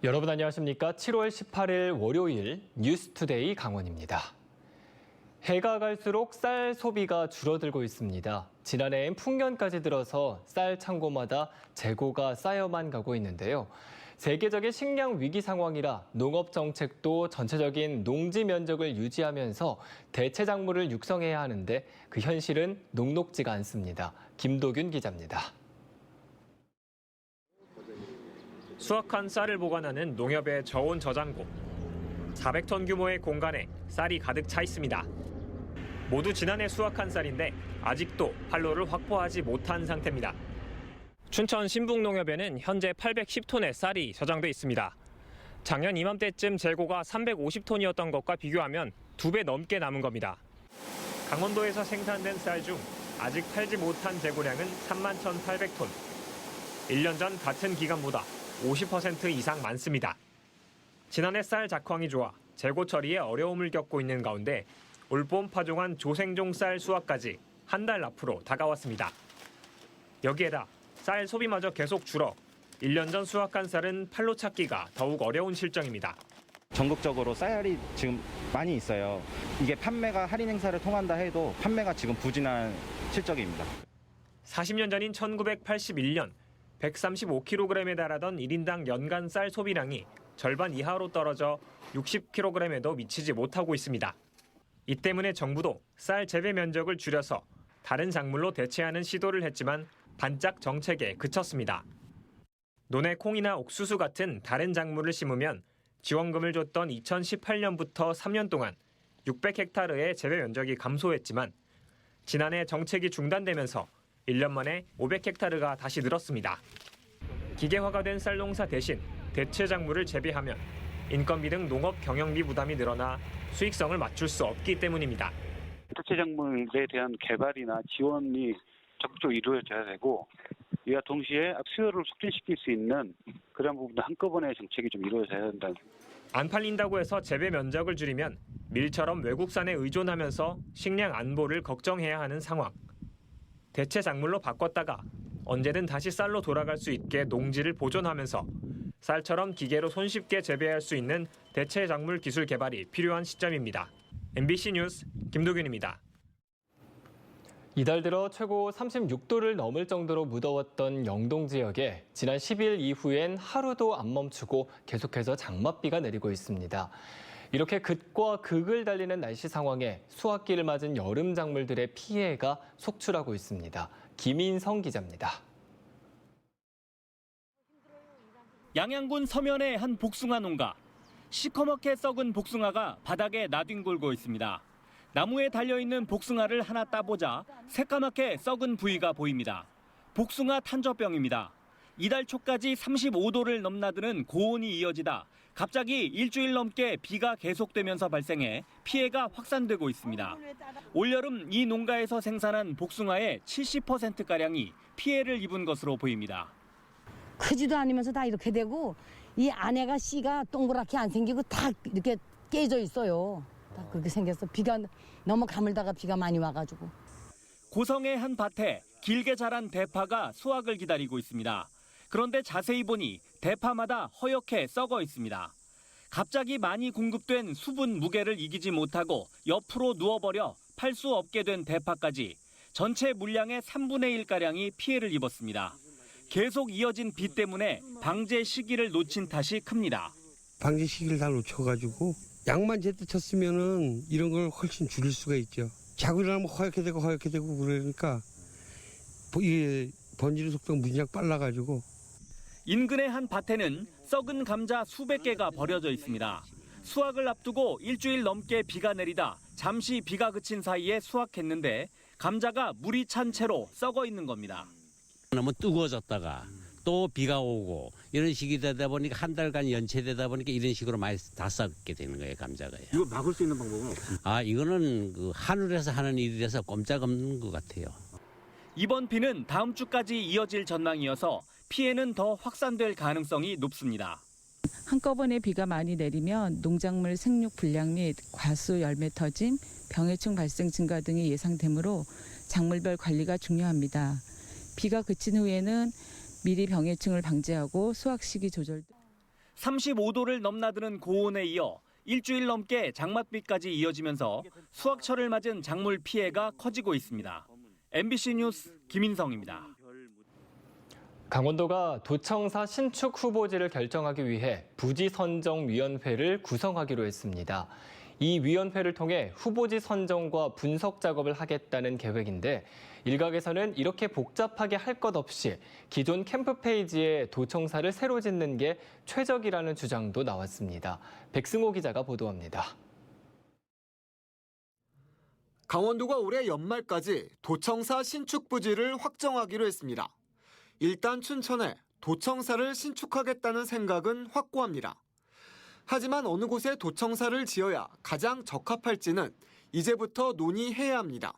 여러분 안녕하십니까? 7월 18일 월요일 뉴스투데이 강원입니다. 해가 갈수록 쌀 소비가 줄어들고 있습니다. 지난해엔 풍년까지 들어서 쌀 창고마다 재고가 쌓여만 가고 있는데요. 세계적인 식량 위기 상황이라 농업 정책도 전체적인 농지 면적을 유지하면서 대체 작물을 육성해야 하는데 그 현실은 녹록지가 않습니다. 김도균 기자입니다. 수확한 쌀을 보관하는 농협의 저온 저장고. 400톤 규모의 공간에 쌀이 가득 차 있습니다. 모두 지난해 수확한 쌀인데 아직도 판로를 확보하지 못한 상태입니다. 춘천 신북농협에는 현재 810톤의 쌀이 저장돼 있습니다. 작년 이맘때쯤 재고가 350톤이었던 것과 비교하면 2배 넘게 남은 겁니다. 강원도에서 생산된 쌀 중 아직 팔지 못한 재고량은 31,800톤. 1년 전 같은 기간보다 50% 이상 많습니다. 지난해 쌀 작황이 좋아 재고 처리에 어려움을 겪고 있는 가운데 올봄 파종한 조생종 쌀 수확까지 한 달 앞으로 다가왔습니다. 여기에다 쌀 소비마저 계속 줄어 1년 전 수확한 쌀은 판로 찾기가 더욱 어려운 실정입니다. 전국적으로 쌀이 지금 많이 있어요. 이게 판매가 할인 행사를 통한다 해도 판매가 지금 부진한 실적입니다. 40년 전인 1981년 135kg에 달하던 1인당 연간 쌀 소비량이 절반 이하로 떨어져 60kg에도 미치지 못하고 있습니다. 이 때문에 정부도 쌀 재배 면적을 줄여서 다른 작물로 대체하는 시도를 했지만 반짝 정책에 그쳤습니다. 논에 콩이나 옥수수 같은 다른 작물을 심으면 지원금을 줬던 2018년부터 3년 동안 600헥타르의 재배 면적이 감소했지만 지난해 정책이 중단되면서 1년 만에 500헥타르가 다시 늘었습니다. 기계화가 된 쌀 농사 대신 대체 작물을 재배하면 인건비 등 농업 경영비 부담이 늘어나 수익성을 맞출 수 없기 때문입니다. 대체 작물에 대한 개발이나 지원이 적극적으로 이루어져야 되고 이와 동시에 수요를 촉진시킬 수 있는 그런 부분도 한꺼번에 정책이 좀 이루어져야 된다. 안 팔린다고 해서 재배 면적을 줄이면 밀처럼 외국산에 의존하면서 식량 안보를 걱정해야 하는 상황. 대체 작물로 바꿨다가 언제든 다시 쌀로 돌아갈 수 있게 농지를 보존하면서 쌀처럼 기계로 손쉽게 재배할 수 있는 대체 작물 기술 개발이 필요한 시점입니다. MBC 뉴스 김도균입니다. 이달 들어 최고 36도를 넘을 정도로 무더웠던 영동 지역에 지난 10일 이후엔 하루도 안 멈추고 계속해서 장맛비가 내리고 있습니다. 이렇게 극과 극을 달리는 날씨 상황에 수확기를 맞은 여름 작물들의 피해가 속출하고 있습니다. 김인성 기자입니다. 양양군 서면의 한 복숭아 농가. 시커멓게 썩은 복숭아가 바닥에 나뒹굴고 있습니다. 나무에 달려있는 복숭아를 하나 따보자 새까맣게 썩은 부위가 보입니다. 복숭아 탄저병입니다. 이달 초까지 35도를 넘나드는 고온이 이어지다 갑자기 일주일 넘게 비가 계속되면서 발생해 피해가 확산되고 있습니다. 올여름 이 농가에서 생산한 복숭아의 70%가량이 피해를 입은 것으로 보입니다. 크지도 않으면서 다 이렇게 되고 이 안에가 씨가 동그랗게 안 생기고 다 이렇게 깨져 있어요. 다 그렇게 생겼어. 비가 너무 가물다가 비가 많이 와가지고. 고성의 한 밭에 길게 자란 대파가 수확을 기다리고 있습니다. 그런데 자세히 보니 대파마다 허옇게 썩어 있습니다. 갑자기 많이 공급된 수분 무게를 이기지 못하고 옆으로 누워버려 팔 수 없게 된 대파까지 전체 물량의 3분의 1가량이 피해를 입었습니다. 계속 이어진 비 때문에 방제 시기를 놓친 탓이 큽니다. 방제 시기를 다 놓쳐가지고 약만 제때 쳤으면은 이런 걸 훨씬 줄일 수가 있죠. 자고 일어나면 허옇게 되고 그러니까 이게 번지는 속도가 무지하게 빨라가지고. 인근의 한 밭에는 썩은 감자 수백 개가 버려져 있습니다. 수확을 앞두고 일주일 넘게 비가 내리다 잠시 비가 그친 사이에 수확했는데 감자가 물이 찬 채로 썩어 있는 겁니다. 너무 뜨거워졌다가 또 비가 오고 이런 식이 되다 보니까 한 달간 연체되다 보니까 이런 식으로 많이 다 썩게 되는 거예요, 감자가요. 이거 막을 수 있는 방법은 없습니까? 이거는 그 하늘에서 하는 일이라서 꼼짝없는 것 같아요. 이번 비는 다음 주까지 이어질 전망이어서 피해는 더 확산될 가능성이 높습니다. 한꺼번에 비가 많이 내리면 농작물 생육 불량 및 과수 열매 터짐, 병해충 발생 증가 등이 예상되므로 작물별 관리가 중요합니다. 비가 그친 후에는 미리 병해충을 방지하고 수확 시기 조절. 35도를 넘나드는 고온에 이어 일주일 넘게 장맛비까지 이어지면서 수확철을 맞은 작물 피해가 커지고 있습니다. MBC 뉴스 김인성입니다. 강원도가 도청사 신축 후보지를 결정하기 위해 부지선정위원회를 구성하기로 했습니다. 이 위원회를 통해 후보지 선정과 분석 작업을 하겠다는 계획인데 일각에서는 이렇게 복잡하게 할 것 없이 기존 캠프 페이지에 도청사를 새로 짓는 게 최적이라는 주장도 나왔습니다. 백승호 기자가 보도합니다. 강원도가 올해 연말까지 도청사 신축 부지를 확정하기로 했습니다. 일단 춘천에 도청사를 신축하겠다는 생각은 확고합니다. 하지만 어느 곳에 도청사를 지어야 가장 적합할지는 이제부터 논의해야 합니다.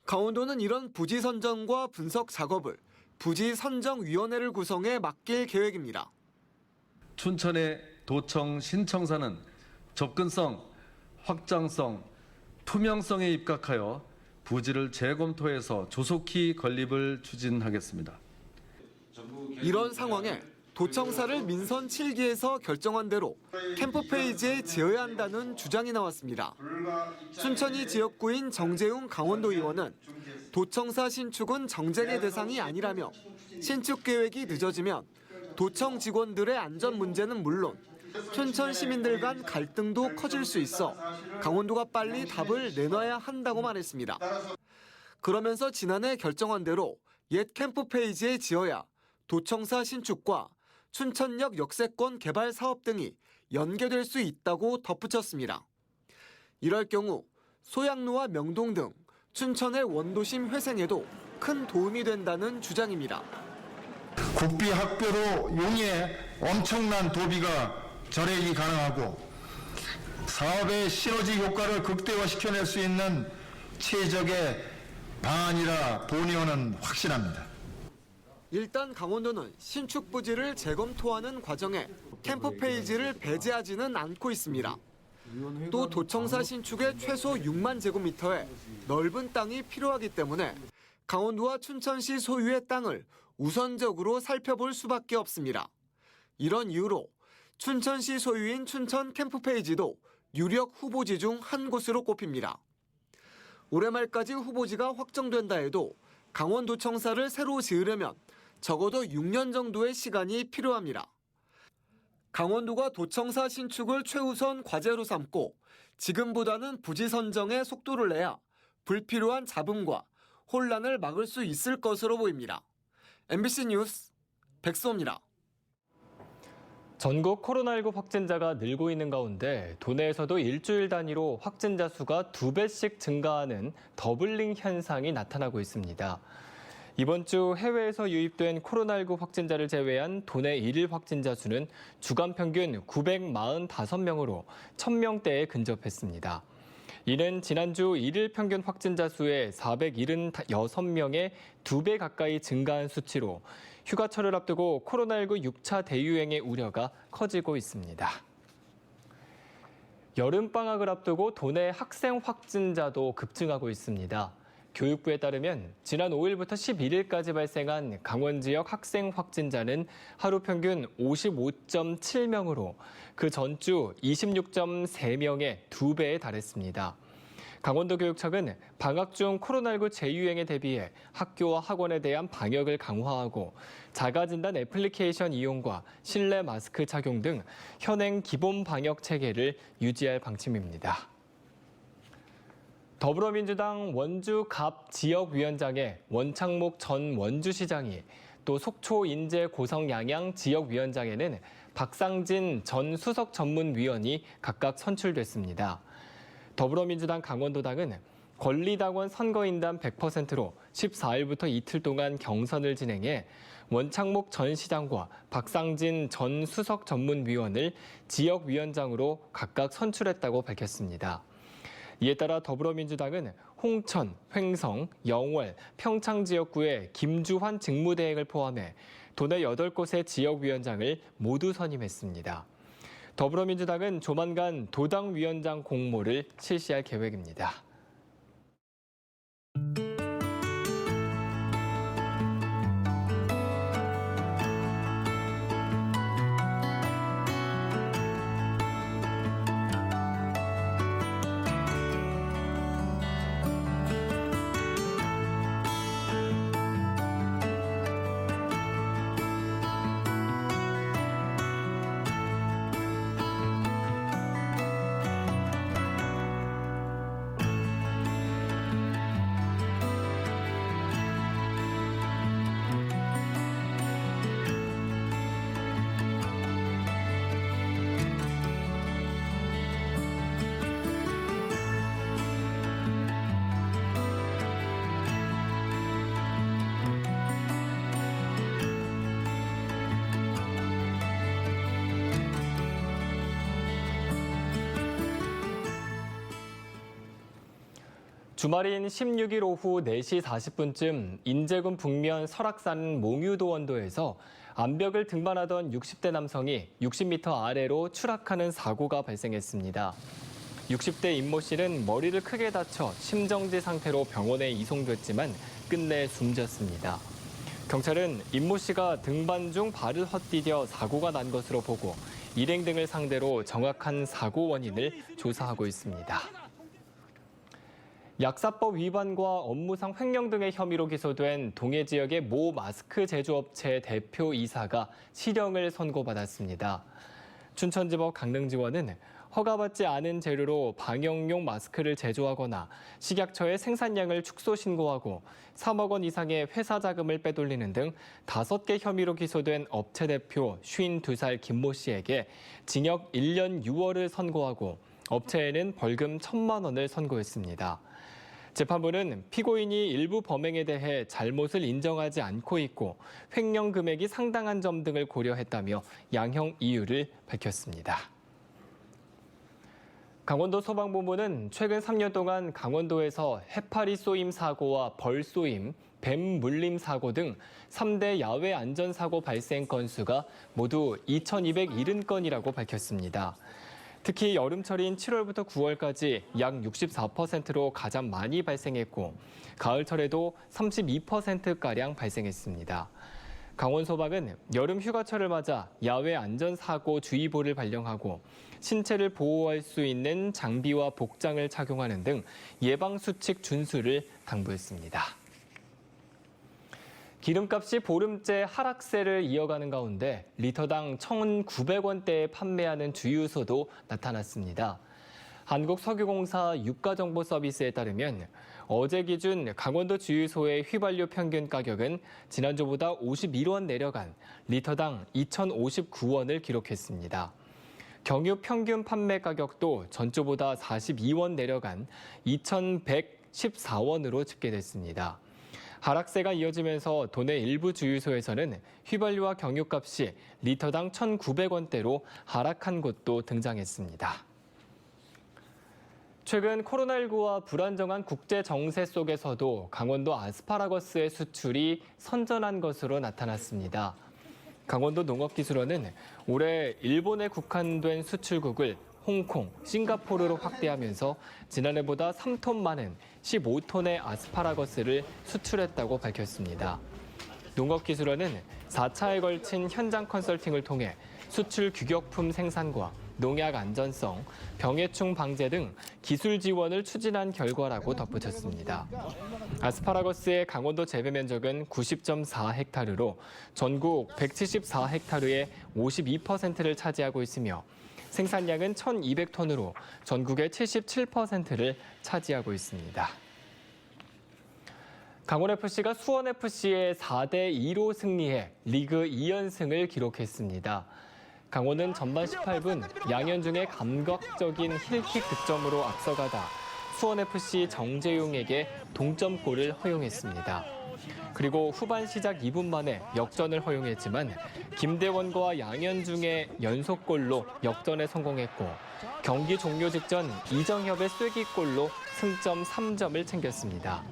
강원도는 이런 부지 선정과 분석 작업을 부지 선정위원회를 구성해 맡길 계획입니다. 춘천의 도청 신청사는 접근성, 확장성, 투명성에 입각하여 부지를 재검토해서 조속히 건립을 추진하겠습니다. 이런 상황에 도청사를 민선 7기에서 결정한 대로 캠프 페이지에 지어야 한다는 주장이 나왔습니다. 춘천이 지역구인 정재웅 강원도 의원은 도청사 신축은 정쟁의 대상이 아니라며 신축 계획이 늦어지면 도청 직원들의 안전 문제는 물론 춘천 시민들 간 갈등도 커질 수 있어 강원도가 빨리 답을 내놔야 한다고 말했습니다. 그러면서 지난해 결정한 대로 옛 캠프 페이지에 지어야 도청사 신축과 춘천역 역세권 개발 사업 등이 연계될 수 있다고 덧붙였습니다. 이럴 경우 소양로와 명동 등 춘천의 원도심 회생에도 큰 도움이 된다는 주장입니다. 국비 학교로 용이해 엄청난 도비가 절약이 가능하고 사업의 시너지 효과를 극대화시켜낼 수 있는 최적의 방안이라 본의원은 확신합니다. 일단 강원도는 신축 부지를 재검토하는 과정에 캠프 페이지를 배제하지는 않고 있습니다. 또 도청사 신축에 최소 6만 제곱미터의 넓은 땅이 필요하기 때문에 강원도와 춘천시 소유의 땅을 우선적으로 살펴볼 수밖에 없습니다. 이런 이유로 춘천시 소유인 춘천 캠프 페이지도 유력 후보지 중 한 곳으로 꼽힙니다. 올해 말까지 후보지가 확정된다 해도 강원도청사를 새로 지으려면 적어도 6년 정도의 시간이 필요합니다. 강원도가 도청사 신축을 최우선 과제로 삼고 지금보다는 부지 선정에 속도를 내야 불필요한 잡음과 혼란을 막을 수 있을 것으로 보입니다. MBC 뉴스 백소입니다. 전국 코로나19 확진자가 늘고 있는 가운데 도내에서도 일주일 단위로 확진자 수가 2배씩 증가하는 더블링 현상이 나타나고 있습니다. 이번 주 해외에서 유입된 코로나19 확진자를 제외한 도내 일일 확진자 수는 주간 평균 945명으로 1000명대에 근접했습니다. 이는 지난주 일일 평균 확진자 수의 476명의 2배 가까이 증가한 수치로 휴가철을 앞두고 코로나19 6차 대유행의 우려가 커지고 있습니다. 여름방학을 앞두고 도내 학생 확진자도 급증하고 있습니다. 교육부에 따르면 지난 5일부터 11일까지 발생한 강원 지역 학생 확진자는 하루 평균 55.7명으로 그 전주 26.3명의 2배에 달했습니다. 강원도 교육청은 방학 중 코로나19 재유행에 대비해 학교와 학원에 대한 방역을 강화하고 자가진단 애플리케이션 이용과 실내 마스크 착용 등 현행 기본 방역 체계를 유지할 방침입니다. 더불어민주당 원주 갑 지역위원장의 원창목 전 원주시장이 또 속초 인제 고성 양양 지역위원장에는 박상진 전 수석 전문위원이 각각 선출됐습니다. 더불어민주당 강원도당은 권리당원 선거인단 100%로 14일부터 이틀 동안 경선을 진행해 원창목 전 시장과 박상진 전 수석 전문위원을 지역위원장으로 각각 선출했다고 밝혔습니다. 이에 따라 더불어민주당은 홍천, 횡성, 영월, 평창 지역구의 김주환 직무대행을 포함해 도내 8곳의 지역위원장을 모두 선임했습니다. 더불어민주당은 조만간 도당위원장 공모를 실시할 계획입니다. 주말인 16일 오후 4시 40분쯤 인제군 북면 설악산 몽유도 원도에서 암벽을 등반하던 60대 남성이 60m 아래로 추락하는 사고가 발생했습니다. 60대 임모 씨는 머리를 크게 다쳐 심정지 상태로 병원에 이송됐지만 끝내 숨졌습니다. 경찰은 임모 씨가 등반 중 발을 헛디뎌 사고가 난 것으로 보고 일행 등을 상대로 정확한 사고 원인을 조사하고 있습니다. 약사법 위반과 업무상 횡령 등의 혐의로 기소된 동해 지역의 모 마스크 제조업체 대표 이사가 실형을 선고받았습니다. 춘천지법 강릉지원은 허가받지 않은 재료로 방역용 마스크를 제조하거나 식약처에 생산량을 축소 신고하고 3억 원 이상의 회사 자금을 빼돌리는 등 5개 혐의로 기소된 업체 대표 52살 김모 씨에게 징역 1년 6월을 선고하고 업체에는 벌금 1,000만 원을 선고했습니다. 재판부는 피고인이 일부 범행에 대해 잘못을 인정하지 않고 있고 횡령 금액이 상당한 점 등을 고려했다며 양형 이유를 밝혔습니다. 강원도 소방본부는 최근 3년 동안 강원도에서 해파리 쏘임 사고와 벌 쏘임, 뱀 물림 사고 등 3대 야외 안전사고 발생 건수가 모두 2,270건이라고 밝혔습니다. 특히 여름철인 7월부터 9월까지 약 64%로 가장 많이 발생했고 가을철에도 32%가량 발생했습니다. 강원소방은 여름 휴가철을 맞아 야외 안전사고 주의보를 발령하고 신체를 보호할 수 있는 장비와 복장을 착용하는 등 예방수칙 준수를 당부했습니다. 기름값이 보름째 하락세를 이어가는 가운데 리터당 1,900원대에 판매하는 주유소도 나타났습니다. 한국석유공사 유가정보서비스에 따르면 어제 기준 강원도 주유소의 휘발유 평균 가격은 지난주보다 51원 내려간 리터당 2,059원을 기록했습니다. 경유 평균 판매 가격도 전주보다 42원 내려간 2,114원으로 집계됐습니다. 하락세가 이어지면서 도내 일부 주유소에서는 휘발유와 경유값이 리터당 1,900원대로 하락한 곳도 등장했습니다. 최근 코로나19와 불안정한 국제 정세 속에서도 강원도 아스파라거스의 수출이 선전한 것으로 나타났습니다. 강원도 농업기술원은 올해 일본에 국한된 수출국을 홍콩, 싱가포르로 확대하면서 지난해보다 3톤 많은 15톤의 아스파라거스를 수출했다고 밝혔습니다. 농업기술원은 4차에 걸친 현장 컨설팅을 통해 수출 규격품 생산과 농약 안전성, 병해충 방제 등 기술 지원을 추진한 결과라고 덧붙였습니다. 아스파라거스의 강원도 재배 면적은 90.4헥타르로 전국 174헥타르의 52%를 차지하고 있으며 생산량은 1,200톤으로 전국의 77%를 차지하고 있습니다. 강원FC가 수원FC에 4대2로 승리해 리그 2연승을 기록했습니다. 강원은 전반 18분 양현중의 감각적인 힐킥 득점으로 앞서가다 수원FC 정재용에게 동점골을 허용했습니다. 그리고 후반 시작 2분 만에 역전을 허용했지만 김대원과 양현중의 연속골로 역전에 성공했고 경기 종료 직전 이정협의 쐐기골로 승점 3점을 챙겼습니다.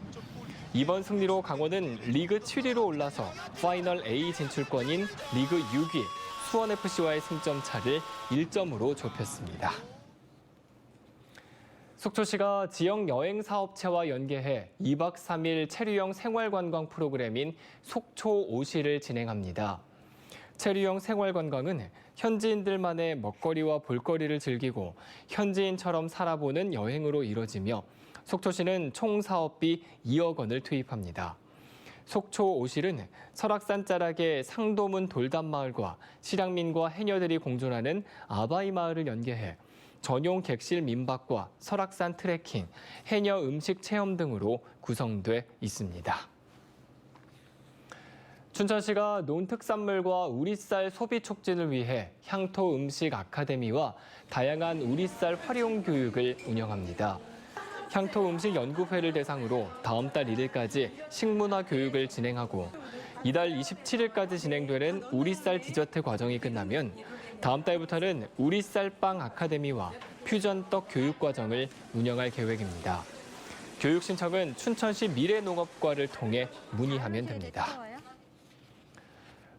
이번 승리로 강원은 리그 7위로 올라서 파이널 A 진출권인 리그 6위 수원FC와의 승점 차를 1점으로 좁혔습니다. 속초시가 지역 여행 사업체와 연계해 2박 3일 체류형 생활관광 프로그램인 속초 오시를 진행합니다. 체류형 생활관광은 현지인들만의 먹거리와 볼거리를 즐기고 현지인처럼 살아보는 여행으로 이뤄지며 속초시는 총 사업비 2억 원을 투입합니다. 속초 오실은 설악산 자락의 상도문 돌담마을과 실향민과 해녀들이 공존하는 아바이 마을을 연계해 전용 객실 민박과 설악산 트레킹, 해녀 음식 체험 등으로 구성돼 있습니다. 춘천시가 논특산물과 우리쌀 소비 촉진을 위해 향토 음식 아카데미와 다양한 우리쌀 활용 교육을 운영합니다. 향토 음식 연구회를 대상으로 다음 달 1일까지 식문화 교육을 진행하고 이달 27일까지 진행되는 우리쌀 디저트 과정이 끝나면 다음 달부터는 우리쌀 빵 아카데미와 퓨전 떡 교육 과정을 운영할 계획입니다. 교육 신청은 춘천시 미래농업과를 통해 문의하면 됩니다.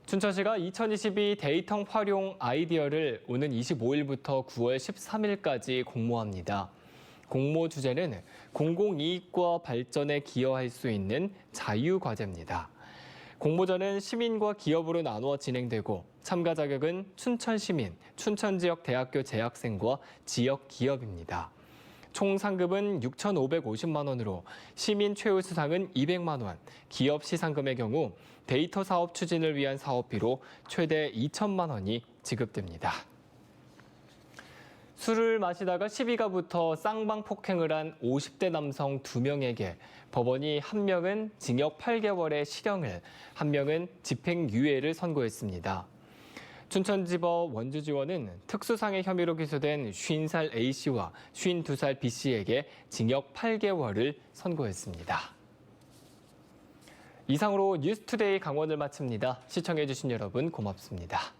춘천시가 2022 데이터 활용 아이디어를 오는 25일부터 9월 13일까지 공모합니다. 공모 주제는 공공이익과 발전에 기여할 수 있는 자유과제입니다. 공모전은 시민과 기업으로 나누어 진행되고 참가 자격은 춘천시민, 춘천지역대학교 재학생과 지역 기업입니다. 총 상금은 6,550만 원으로 시민 최우수상은 200만 원, 기업 시상금의 경우 데이터 사업 추진을 위한 사업비로 최대 2천만 원이 지급됩니다. 술을 마시다가 시비가 붙어 쌍방 폭행을 한 50대 남성 2명에게 법원이 한 명은 징역 8개월의 실형을, 한 명은 집행유예를 선고했습니다. 춘천지법 원주지원은 특수상해 혐의로 기소된 50살 A씨와 52살 B씨에게 징역 8개월을 선고했습니다. 이상으로 뉴스투데이 강원을 마칩니다. 시청해주신 여러분 고맙습니다.